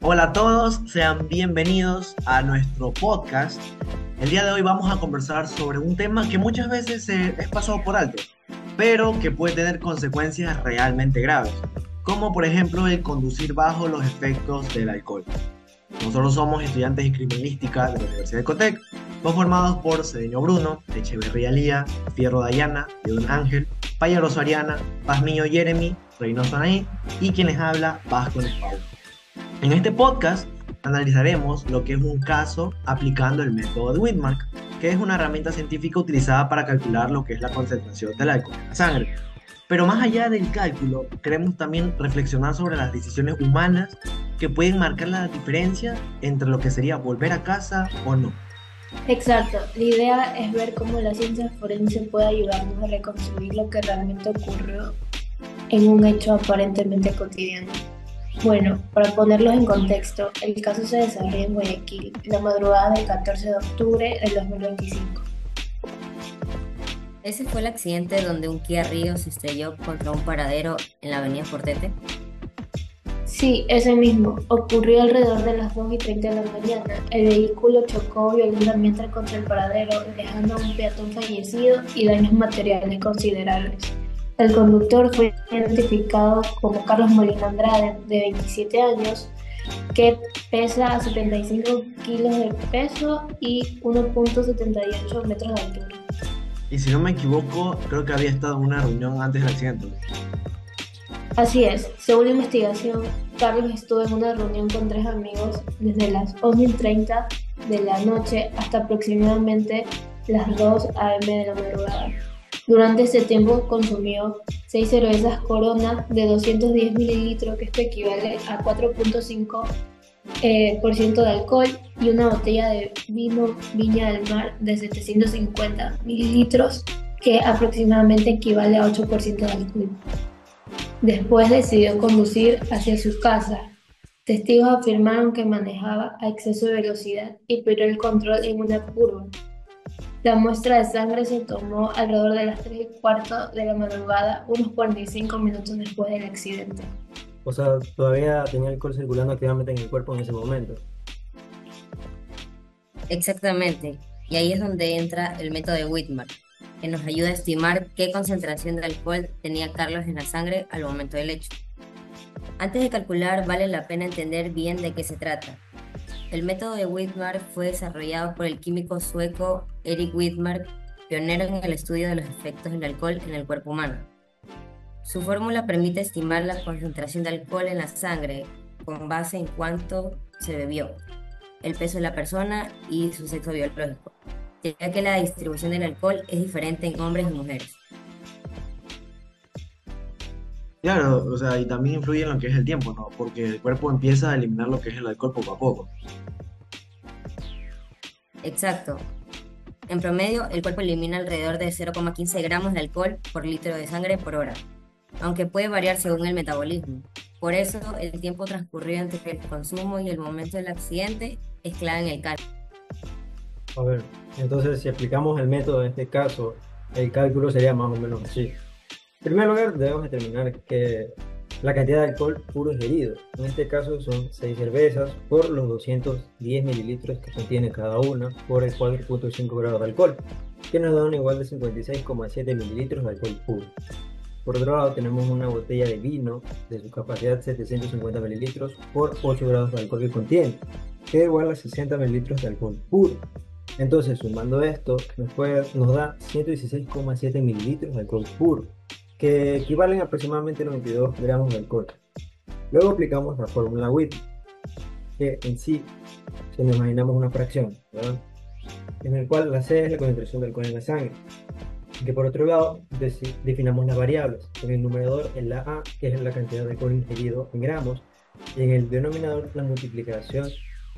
Hola a todos, sean bienvenidos a nuestro podcast. El día de hoy vamos a conversar sobre un tema que muchas veces es pasado por alto, pero que puede tener consecuencias realmente graves, como por ejemplo el conducir bajo los efectos del alcohol. Nosotros somos estudiantes de criminalística de la Universidad de Cotec, conformados por Cedeño Bruno, Echeverría Lía, Fierro Dayana, León Ángel, Payaroso Ariana, Pazmiño Jeremy, Reynoso Anaí y quien les habla, Vasco Paulo. En este podcast analizaremos lo que es un caso aplicando el método de Whitmark, que es una herramienta científica utilizada para calcular lo que es la concentración del alcohol en la sangre. Pero más allá del cálculo, queremos también reflexionar sobre las decisiones humanas que pueden marcar la diferencia entre lo que sería volver a casa o no. Exacto, la idea es ver cómo la ciencia forense puede ayudarnos a reconstruir lo que realmente ocurrió en un hecho aparentemente cotidiano. Bueno, para ponerlos en contexto, el caso se desarrolla en Guayaquil, la madrugada del 14 de octubre del 2025. Ese fue el accidente donde un Kia Rio se estrelló contra un paradero en la avenida Portete. Sí, ese mismo. Ocurrió alrededor de las 2:30 de la mañana. El vehículo chocó violentamente contra el paradero, dejando a un peatón fallecido y daños materiales considerables. El conductor fue identificado como Carlos Molina Andrade, de 27 años, que pesa 75 kilos de peso y 1,78 metros de altura. Y si no me equivoco, creo que había estado en una reunión antes del accidente. Así es, según la investigación, Carlos estuvo en una reunión con tres amigos desde las 11:30 de la noche hasta aproximadamente las 2 a.m. de la madrugada. Durante ese tiempo consumió 6 cervezas Corona de 210 mililitros, que esto equivale a 4,5% de alcohol, y una botella de vino Viña del Mar de 750 mililitros, que aproximadamente equivale a 8% de alcohol. Después decidió conducir hacia su casa. Testigos afirmaron que manejaba a exceso de velocidad y perdió el control en una curva. La muestra de sangre se tomó alrededor de las 3:15 de la madrugada, unos 45 minutos después del accidente. O sea, todavía tenía alcohol circulando activamente en el cuerpo en ese momento. Exactamente, y ahí es donde entra el método de Whitmark, que nos ayuda a estimar qué concentración de alcohol tenía Carlos en la sangre al momento del hecho. Antes de calcular, vale la pena entender bien de qué se trata. El método de Whitmark fue desarrollado por el químico sueco Erik Whitmark, pionero en el estudio de los efectos del alcohol en el cuerpo humano. Su fórmula permite estimar la concentración de alcohol en la sangre con base en cuánto se bebió, el peso de la persona y su sexo biológico, ya que la distribución del alcohol es diferente en hombres y mujeres. Claro, o sea, y también influye en lo que es el tiempo, ¿no? Porque el cuerpo empieza a eliminar lo que es el alcohol poco a poco. Exacto. En promedio, el cuerpo elimina alrededor de 0,15 gramos de alcohol por litro de sangre por hora, aunque puede variar según el metabolismo. Por eso, el tiempo transcurrido entre el consumo y el momento del accidente es clave en el cálculo. A ver, entonces si aplicamos el método en este caso, el cálculo sería más o menos así. En primer lugar, debemos determinar que la cantidad de alcohol puro ingerido. En este caso son 6 cervezas por los 210 mililitros que contiene cada una por el 4,5 grados de alcohol, que nos da un igual de 56,7 mililitros de alcohol puro. Por otro lado, tenemos una botella de vino de su capacidad 750 mililitros por 8 grados de alcohol que contiene, que igual a 60 mililitros de alcohol puro. Entonces, sumando esto, nos da 116,7 mililitros de alcohol puro, que equivalen a aproximadamente 92 gramos de alcohol. Luego aplicamos la fórmula WIT, que en sí, si nos imaginamos una fracción, ¿verdad? En el cual la C es la concentración de alcohol en la sangre. Que por otro lado, definamos las variables. En el numerador, en la A, que es la cantidad de alcohol ingerido en gramos, y en el denominador, la multiplicación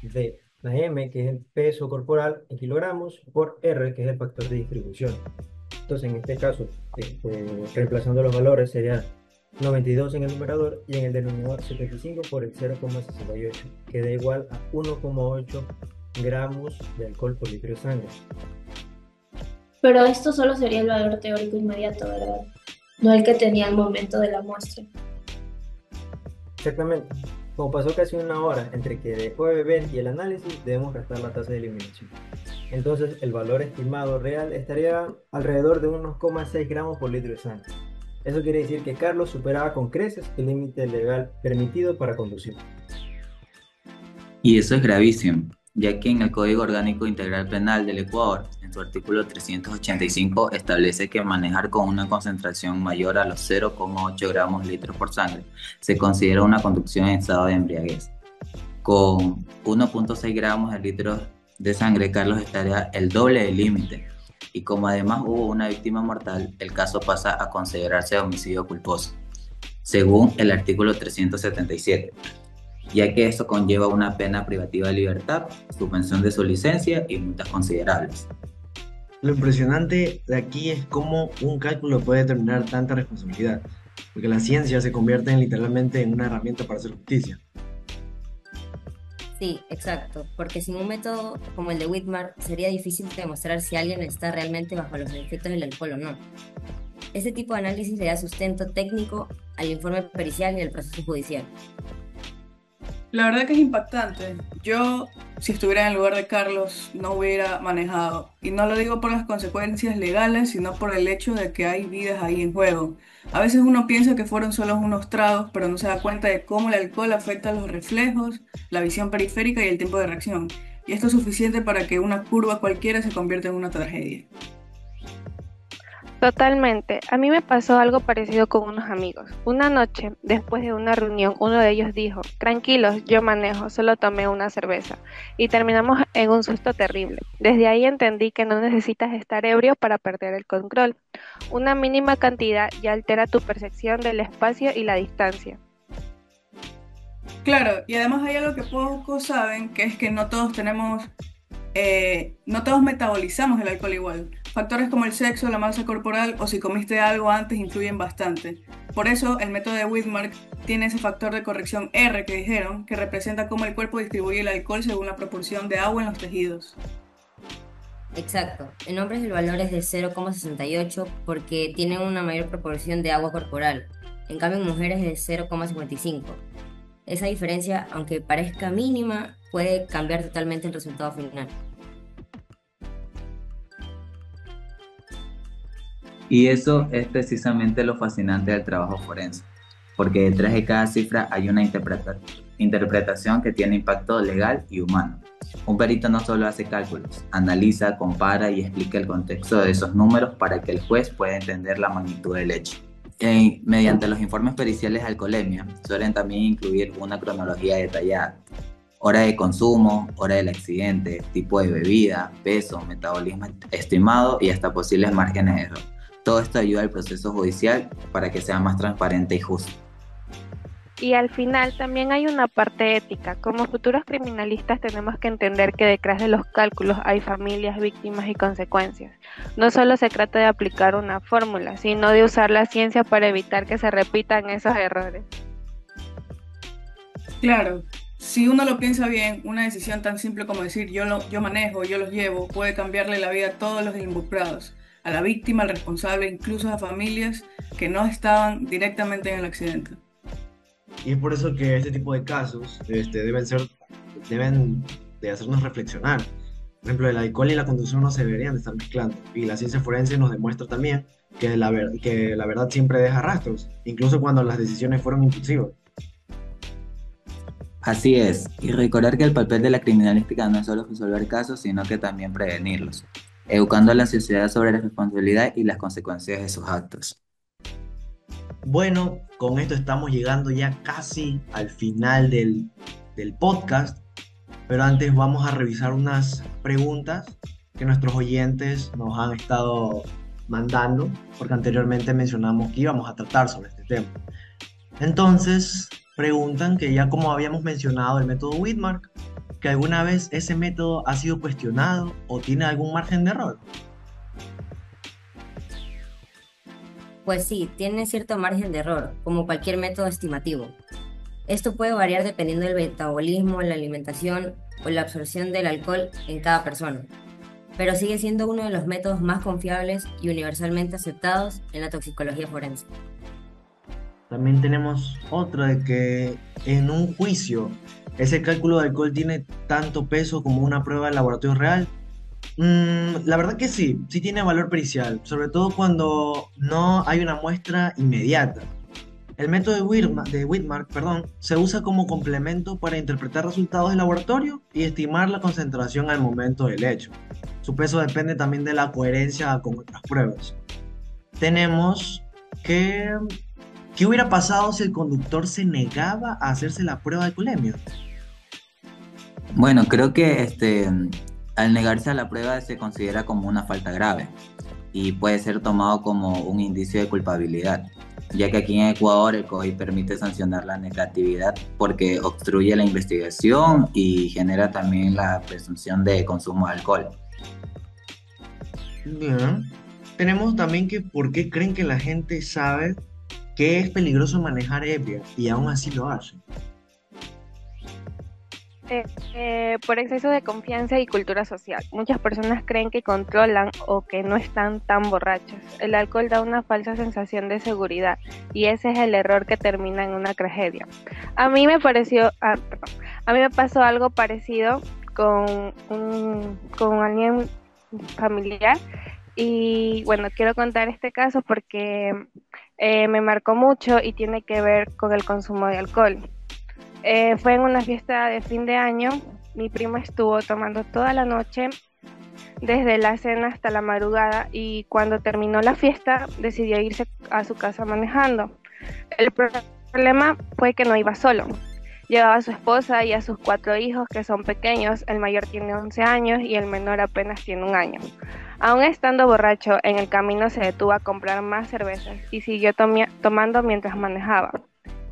de la M, que es el peso corporal en kilogramos, por R, que es el factor de distribución. Entonces, en este caso, reemplazando los valores, sería 92 en el numerador y en el denominador 75 por el 0,68, que da igual a 1,8 gramos de alcohol por litro de sangre. Pero esto solo sería el valor teórico inmediato, ¿verdad? No el que tenía al momento de la muestra. Exactamente. Como pasó casi una hora entre que dejó de beber y el análisis, debemos restar la tasa de eliminación. Entonces, el valor estimado real estaría alrededor de unos 0,6 gramos por litro de sangre. Eso quiere decir que Carlos superaba con creces el límite legal permitido para conducir. Y eso es gravísimo, ya que en el Código Orgánico Integral Penal del Ecuador, en su artículo 385, establece que manejar con una concentración mayor a los 0,8 gramos litros por sangre se considera una conducción en estado de embriaguez. Con 1,6 gramos de litros de sangre, Carlos estaría el doble del límite. Y como además hubo una víctima mortal, el caso pasa a considerarse homicidio culposo, según el artículo 377. Ya que esto conlleva una pena privativa de libertad, suspensión de su licencia y multas considerables. Lo impresionante de aquí es cómo un cálculo puede determinar tanta responsabilidad, porque la ciencia se convierte literalmente en una herramienta para hacer justicia. Sí, exacto, porque sin un método como el de Whitmar sería difícil demostrar si alguien está realmente bajo los efectos del alcohol o no. Este tipo de análisis le da sustento técnico al informe pericial y al proceso judicial. La verdad que es impactante. Yo, si estuviera en el lugar de Carlos, no hubiera manejado. Y no lo digo por las consecuencias legales, sino por el hecho de que hay vidas ahí en juego. A veces uno piensa que fueron solo unos tragos, pero no se da cuenta de cómo el alcohol afecta los reflejos, la visión periférica y el tiempo de reacción. Y esto es suficiente para que una curva cualquiera se convierta en una tragedia. Totalmente. A mí me pasó algo parecido con unos amigos. Una noche, después de una reunión, uno de ellos dijo, tranquilos, yo manejo, solo tomé una cerveza. Y terminamos en un susto terrible. Desde ahí entendí que no necesitas estar ebrio para perder el control. Una mínima cantidad ya altera tu percepción del espacio y la distancia. Claro, y además hay algo que pocos saben, que es que no todos metabolizamos el alcohol igual. Factores como el sexo, la masa corporal o si comiste algo antes influyen bastante. Por eso el método de Whitmark tiene ese factor de corrección R que dijeron, que representa cómo el cuerpo distribuye el alcohol según la proporción de agua en los tejidos. Exacto, en hombres el valor es de 0,68 porque tienen una mayor proporción de agua corporal, en cambio en mujeres es de 0,55. Esa diferencia, aunque parezca mínima, puede cambiar totalmente el resultado final. Y eso es precisamente lo fascinante del trabajo forense, porque detrás de cada cifra hay una interpretación que tiene impacto legal y humano. Un perito no solo hace cálculos, analiza, compara y explica el contexto de esos números para que el juez pueda entender la magnitud del hecho. Mediante los informes periciales de alcoholemia, suelen también incluir una cronología detallada. Hora de consumo, hora del accidente, tipo de bebida, peso, metabolismo estimado y hasta posibles márgenes de error. Todo esto ayuda al proceso judicial para que sea más transparente y justo. Y al final también hay una parte ética. Como futuros criminalistas tenemos que entender que detrás de los cálculos hay familias, víctimas y consecuencias. No solo se trata de aplicar una fórmula, sino de usar la ciencia para evitar que se repitan esos errores. Claro, si uno lo piensa bien, una decisión tan simple como decir yo manejo, yo los llevo, puede cambiarle la vida a todos los involucrados, a la víctima, al responsable, incluso a familias que no estaban directamente en el accidente. Y es por eso que este tipo de casos deben de hacernos reflexionar. Por ejemplo, el alcohol y la conducción no se deberían de estar mezclando. Y la ciencia forense nos demuestra también que la verdad siempre deja rastros, incluso cuando las decisiones fueron impulsivas. Así es, y recordar que el papel de la criminalística no es solo resolver casos, sino que también prevenirlos, educando a la sociedad sobre la responsabilidad y las consecuencias de sus actos. Bueno, con esto estamos llegando ya casi al final del podcast, pero antes vamos a revisar unas preguntas que nuestros oyentes nos han estado mandando, porque anteriormente mencionamos que íbamos a tratar sobre este tema. Entonces, preguntan que ya como habíamos mencionado el método Whitmark, que alguna vez ese método ha sido cuestionado o tiene algún margen de error. Pues sí, tiene cierto margen de error, como cualquier método estimativo. Esto puede variar dependiendo del metabolismo, la alimentación o la absorción del alcohol en cada persona, pero sigue siendo uno de los métodos más confiables y universalmente aceptados en la toxicología forense. También tenemos otro de que en un juicio, ¿ese cálculo de alcohol tiene tanto peso como una prueba de laboratorio real? La verdad que sí, sí tiene valor pericial, sobre todo cuando no hay una muestra inmediata. El método de Whitmark, perdón, se usa como complemento para interpretar resultados de laboratorio y estimar la concentración al momento del hecho. Su peso depende también de la coherencia con otras pruebas. Tenemos que... ¿Qué hubiera pasado si el conductor se negaba a hacerse la prueba de alcoholemia? Bueno, creo que al negarse a la prueba se considera como una falta grave y puede ser tomado como un indicio de culpabilidad, ya que aquí en Ecuador el COI permite sancionar la negatividad porque obstruye la investigación y genera también la presunción de consumo de alcohol. Bien. Tenemos también que por qué creen que la gente sabe que es peligroso manejar ebria y aún así lo hace. Por exceso de confianza y cultura social. Muchas personas creen que controlan o que no están tan borrachos. El alcohol da una falsa sensación de seguridad y ese es el error que termina en una tragedia. A mí me pasó algo parecido con alguien familiar y bueno, quiero contar este caso porque me marcó mucho y tiene que ver con el consumo de alcohol. Fue en una fiesta de fin de año. Mi primo estuvo tomando toda la noche, desde la cena hasta la madrugada, y cuando terminó la fiesta decidió irse a su casa manejando. El problema fue que no iba solo. Llevaba a su esposa y a sus 4 hijos que son pequeños. El mayor tiene 11 años y el menor apenas tiene 1 año. Aún estando borracho, en el camino se detuvo a comprar más cervezas y siguió tomando mientras manejaba.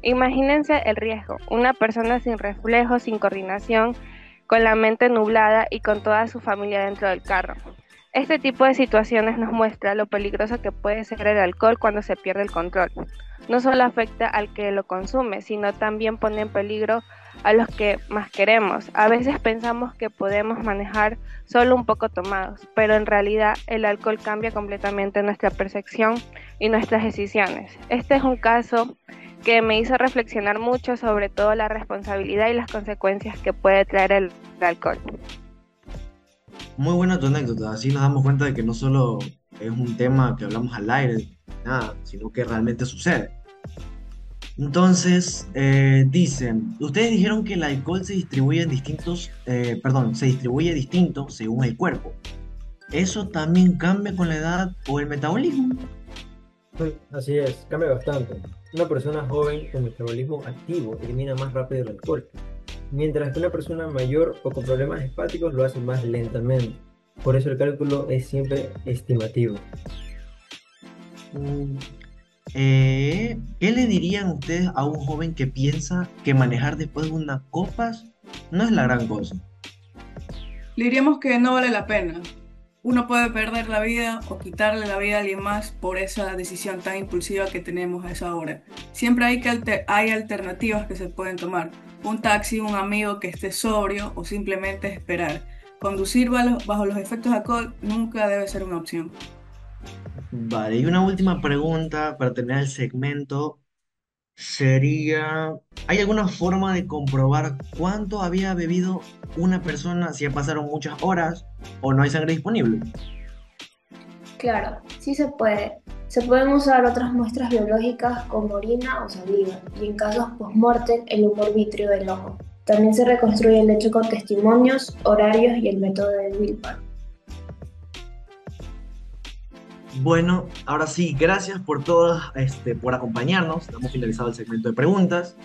Imagínense el riesgo, una persona sin reflejos, sin coordinación, con la mente nublada y con toda su familia dentro del carro. Este tipo de situaciones nos muestra lo peligroso que puede ser el alcohol cuando se pierde el control. No solo afecta al que lo consume, sino también pone en peligro a los que más queremos. A veces pensamos que podemos manejar solo un poco tomados, pero en realidad el alcohol cambia completamente nuestra percepción y nuestras decisiones. Este es un caso que me hizo reflexionar mucho sobre todo la responsabilidad y las consecuencias que puede traer el alcohol. Muy buena tu anécdota, así nos damos cuenta de que no solo es un tema que hablamos al aire, nada, sino que realmente sucede. Entonces, dicen, ustedes dijeron que el alcohol se distribuye se distribuye distinto según el cuerpo. ¿Eso también cambia con la edad o el metabolismo? Sí, así es, cambia bastante. Una persona joven con metabolismo activo elimina más rápido el alcohol, mientras que una persona mayor o con problemas hepáticos lo hace más lentamente. Por eso el cálculo es siempre estimativo. Mm, ¿Qué le dirían ustedes a un joven que piensa que manejar después de unas copas no es la gran cosa? Le diríamos que no vale la pena. Uno puede perder la vida o quitarle la vida a alguien más por esa decisión tan impulsiva que tenemos a esa hora. Siempre hay alternativas que se pueden tomar. Un taxi, un amigo que esté sobrio o simplemente esperar. Conducir bajo los efectos de alcohol nunca debe ser una opción. Vale, y una última pregunta para terminar el segmento sería, ¿hay alguna forma de comprobar cuánto había bebido una persona si ya pasaron muchas horas o no hay sangre disponible? Claro, sí se puede. Se pueden usar otras muestras biológicas como orina o saliva, y en casos post-mortem el humor vítreo del ojo. También se reconstruye el hecho con testimonios, horarios y el método de Whitmark. Bueno, ahora sí, gracias por todos, por acompañarnos. Hemos finalizado el segmento de preguntas.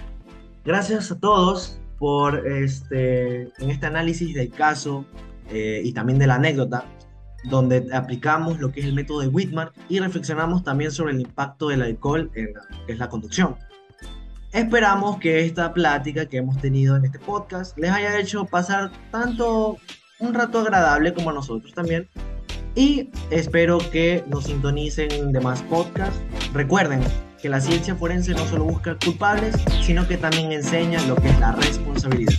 Gracias a todos por en este análisis del caso y también de la anécdota, donde aplicamos lo que es el método de Whitmark y reflexionamos también sobre el impacto del alcohol en lo que es la conducción. Esperamos que esta plática que hemos tenido en este podcast les haya hecho pasar tanto un rato agradable como a nosotros también. Y espero que nos sintonicen de más podcasts. Recuerden que la ciencia forense no solo busca culpables, sino que también enseña lo que es la responsabilidad.